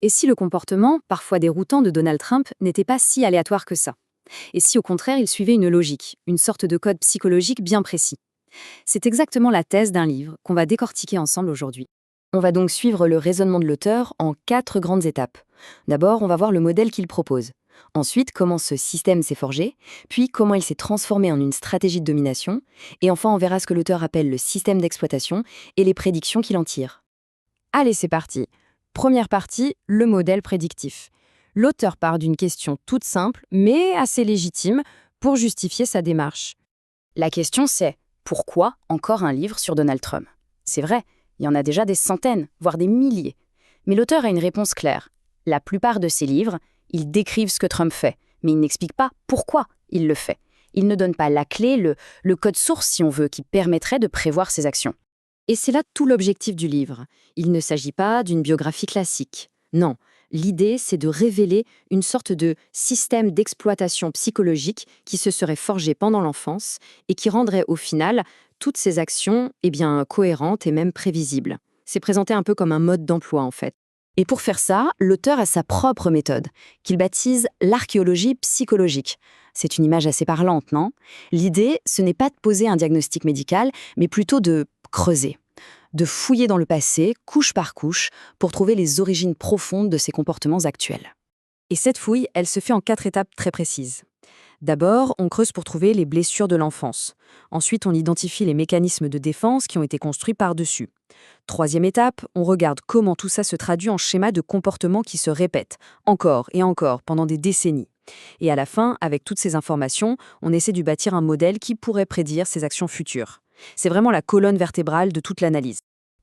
Et si le comportement, parfois déroutant, de Donald Trump n'était pas si aléatoire que ça? Et si au contraire il suivait une logique, une sorte de code psychologique bien précis? C'est exactement la thèse d'un livre qu'on va décortiquer ensemble aujourd'hui. On va donc suivre le raisonnement de l'auteur en 4 grandes étapes. D'abord, on va voir le modèle qu'il propose. Ensuite, comment ce système s'est forgé, puis comment il s'est transformé en une stratégie de domination, et enfin on verra ce que l'auteur appelle le système d'exploitation et les prédictions qu'il en tire. Allez, c'est parti. Première partie, le modèle prédictif. L'auteur part d'une question toute simple, mais assez légitime, pour justifier sa démarche. La question c'est, pourquoi encore un livre sur Donald Trump? C'est vrai, il y en a déjà des centaines, voire des milliers. Mais l'auteur a une réponse claire. La plupart de ses livres, ils décrivent ce que Trump fait, mais ils n'expliquent pas pourquoi il le fait. Ils ne donnent pas la clé, le code source, si on veut, qui permettrait de prévoir ses actions. Et c'est là tout l'objectif du livre. Il ne s'agit pas d'une biographie classique. Non, l'idée, c'est de révéler une sorte de système d'exploitation psychologique qui se serait forgé pendant l'enfance et qui rendrait au final toutes ces actions cohérentes et même prévisibles. C'est présenté un peu comme un mode d'emploi en fait. Et pour faire ça, l'auteur a sa propre méthode, qu'il baptise l'archéologie psychologique. C'est une image assez parlante, non? L'idée, ce n'est pas de poser un diagnostic médical, mais plutôt de creuser, de fouiller dans le passé, couche par couche, pour trouver les origines profondes de ces comportements actuels. Et cette fouille, elle se fait en 4 étapes très précises. D'abord, on creuse pour trouver les blessures de l'enfance. Ensuite, on identifie les mécanismes de défense qui ont été construits par-dessus. Troisième étape, on regarde comment tout ça se traduit en schémas de comportement qui se répètent, encore et encore, pendant des décennies. Et à la fin, avec toutes ces informations, on essaie de bâtir un modèle qui pourrait prédire ses actions futures. C'est vraiment la colonne vertébrale de toute l'analyse.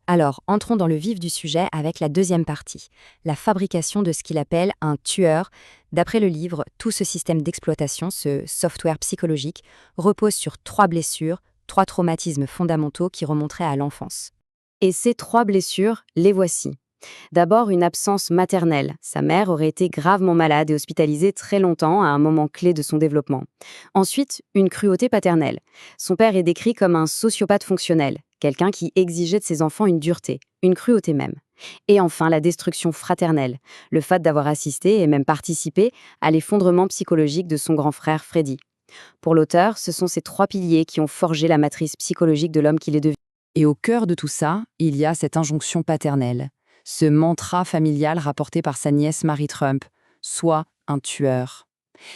Alors, entrons dans le vif du sujet avec la deuxième partie, la fabrication de ce qu'il appelle un tueur. D'après le livre, tout ce système d'exploitation, ce software psychologique, repose sur 3 blessures, 3 traumatismes fondamentaux qui remonteraient à l'enfance. Et ces 3 blessures, les voici. D'abord, une absence maternelle. Sa mère aurait été gravement malade et hospitalisée très longtemps à un moment clé de son développement. Ensuite, une cruauté paternelle. Son père est décrit comme un sociopathe fonctionnel, quelqu'un qui exigeait de ses enfants une dureté, une cruauté même. Et enfin, la destruction fraternelle, le fait d'avoir assisté et même participé à l'effondrement psychologique de son grand frère Freddy. Pour l'auteur, ce sont ces 3 piliers qui ont forgé la matrice psychologique de l'homme qu'il est devenu. Et au cœur de tout ça, il y a cette injonction paternelle. Ce mantra familial rapporté par sa nièce Mary Trump, soit un tueur.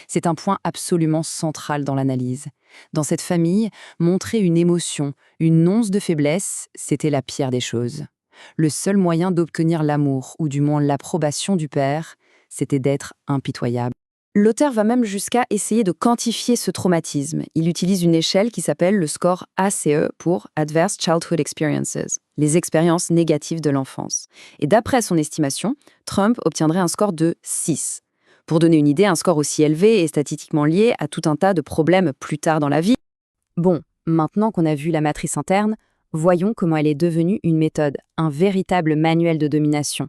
C'est un point absolument central dans l'analyse. Dans cette famille, montrer une émotion, une once de faiblesse, c'était la pire des choses. Le seul moyen d'obtenir l'amour, ou du moins l'approbation du père, c'était d'être impitoyable. L'auteur va même jusqu'à essayer de quantifier ce traumatisme. Il utilise une échelle qui s'appelle le score ACE pour Adverse Childhood Experiences, les expériences négatives de l'enfance. Et d'après son estimation, Trump obtiendrait un score de 6. Pour donner une idée, un score aussi élevé est statistiquement lié à tout un tas de problèmes plus tard dans la vie. Bon, maintenant qu'on a vu la matrice interne, voyons comment elle est devenue une méthode, un véritable manuel de domination.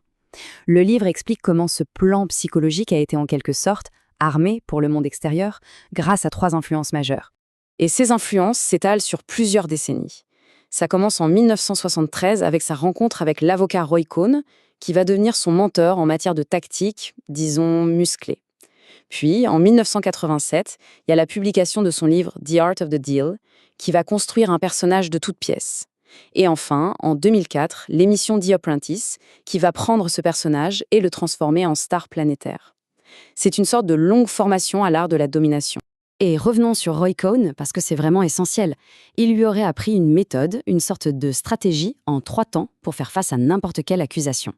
Le livre explique comment ce plan psychologique a été en quelque sorte armé pour le monde extérieur grâce à 3 influences majeures. Et ces influences s'étalent sur plusieurs décennies. Ça commence en 1973 avec sa rencontre avec l'avocat Roy Cohn, qui va devenir son mentor en matière de tactique, disons musclée. Puis, en 1987, il y a la publication de son livre The Art of the Deal, qui va construire un personnage de toutes pièces. Et enfin, en 2004, l'émission The Apprentice, qui va prendre ce personnage et le transformer en star planétaire. C'est une sorte de longue formation à l'art de la domination. Et revenons sur Roy Cohn, parce que c'est vraiment essentiel. Il lui aurait appris une méthode, une sorte de stratégie en 3 temps pour faire face à n'importe quelle accusation.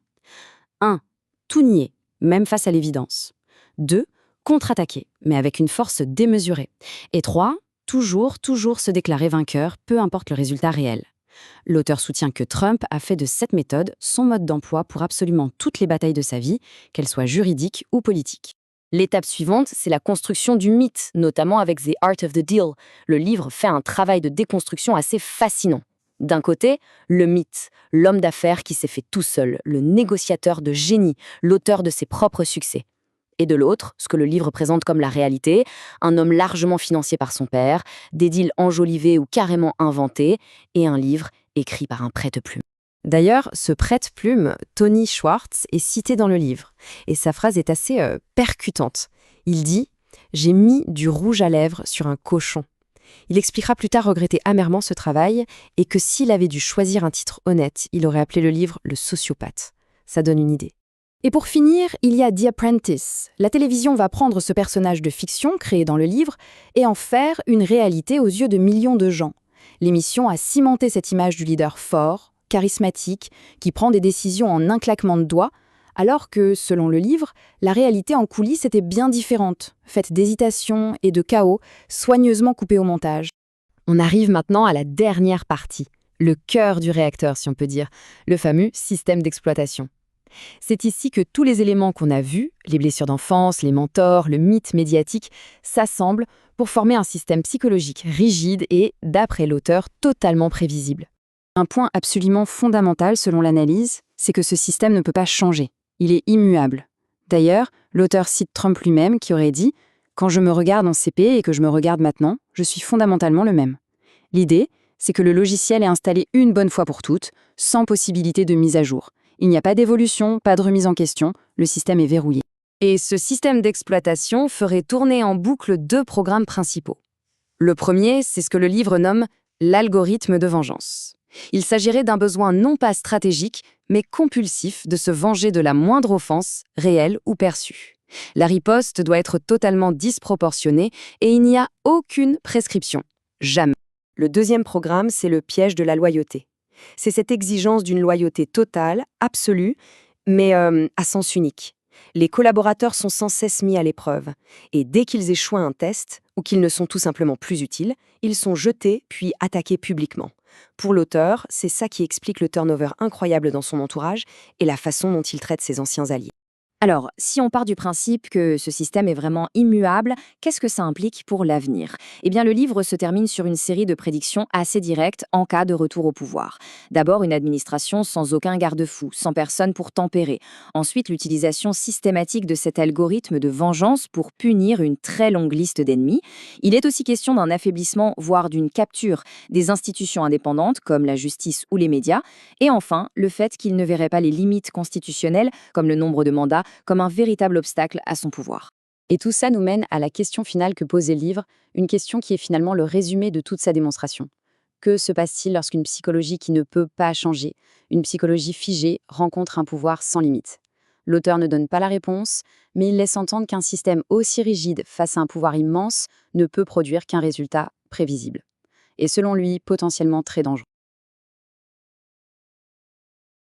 1. Tout nier, même face à l'évidence. 2. Contre-attaquer, mais avec une force démesurée. Et 3. Toujours se déclarer vainqueur, peu importe le résultat réel. L'auteur soutient que Trump a fait de cette méthode son mode d'emploi pour absolument toutes les batailles de sa vie, qu'elles soient juridiques ou politiques. L'étape suivante, c'est la construction du mythe, notamment avec The Art of the Deal. Le livre fait un travail de déconstruction assez fascinant. D'un côté, le mythe, l'homme d'affaires qui s'est fait tout seul, le négociateur de génie, l'auteur de ses propres succès. Et de l'autre, ce que le livre présente comme la réalité, un homme largement financé par son père, des deals enjolivés ou carrément inventés, et un livre écrit par un prête-plume. D'ailleurs, ce prête-plume, Tony Schwartz, est cité dans le livre, et sa phrase est assez percutante. Il dit « J'ai mis du rouge à lèvres sur un cochon ». Il expliquera plus tard regretter amèrement ce travail, et que s'il avait dû choisir un titre honnête, il aurait appelé le livre « Le sociopathe ». Ça donne une idée. Et pour finir, il y a The Apprentice. La télévision va prendre ce personnage de fiction créé dans le livre et en faire une réalité aux yeux de millions de gens. L'émission a cimenté cette image du leader fort, charismatique, qui prend des décisions en un claquement de doigts, alors que, selon le livre, la réalité en coulisses était bien différente, faite d'hésitation et de chaos, soigneusement coupée au montage. On arrive maintenant à la dernière partie, le cœur du réacteur si on peut dire, le fameux système d'exploitation. C'est ici que tous les éléments qu'on a vus, les blessures d'enfance, les mentors, le mythe médiatique, s'assemblent pour former un système psychologique rigide et, d'après l'auteur, totalement prévisible. Un point absolument fondamental selon l'analyse, c'est que ce système ne peut pas changer. Il est immuable. D'ailleurs, l'auteur cite Trump lui-même qui aurait dit « Quand je me regarde en CP et que je me regarde maintenant, je suis fondamentalement le même ». L'idée, c'est que le logiciel est installé une bonne fois pour toutes, sans possibilité de mise à jour. Il n'y a pas d'évolution, pas de remise en question, le système est verrouillé. Et ce système d'exploitation ferait tourner en boucle deux programmes principaux. Le premier, c'est ce que le livre nomme l'algorithme de vengeance. Il s'agirait d'un besoin non pas stratégique, mais compulsif de se venger de la moindre offense, réelle ou perçue. La riposte doit être totalement disproportionnée et il n'y a aucune prescription. Jamais. Le deuxième programme, c'est le piège de la loyauté. C'est cette exigence d'une loyauté totale, absolue, mais à sens unique. Les collaborateurs sont sans cesse mis à l'épreuve, et dès qu'ils échouent à un test, ou qu'ils ne sont tout simplement plus utiles, ils sont jetés puis attaqués publiquement. Pour l'auteur, c'est ça qui explique le turnover incroyable dans son entourage et la façon dont il traite ses anciens alliés. Alors, si on part du principe que ce système est vraiment immuable, qu'est-ce que ça implique pour l'avenir? Eh bien, le livre se termine sur une série de prédictions assez directes en cas de retour au pouvoir. D'abord, une administration sans aucun garde-fou, sans personne pour tempérer. Ensuite, l'utilisation systématique de cet algorithme de vengeance pour punir une très longue liste d'ennemis. Il est aussi question d'un affaiblissement, voire d'une capture des institutions indépendantes, comme la justice ou les médias. Et enfin, le fait qu'il ne verrait pas les limites constitutionnelles, comme le nombre de mandats, comme un véritable obstacle à son pouvoir. Et tout ça nous mène à la question finale que pose le livre, une question qui est finalement le résumé de toute sa démonstration. Que se passe-t-il lorsqu'une psychologie qui ne peut pas changer, une psychologie figée, rencontre un pouvoir sans limite? L'auteur ne donne pas la réponse, mais il laisse entendre qu'un système aussi rigide face à un pouvoir immense ne peut produire qu'un résultat prévisible. Et selon lui, potentiellement très dangereux.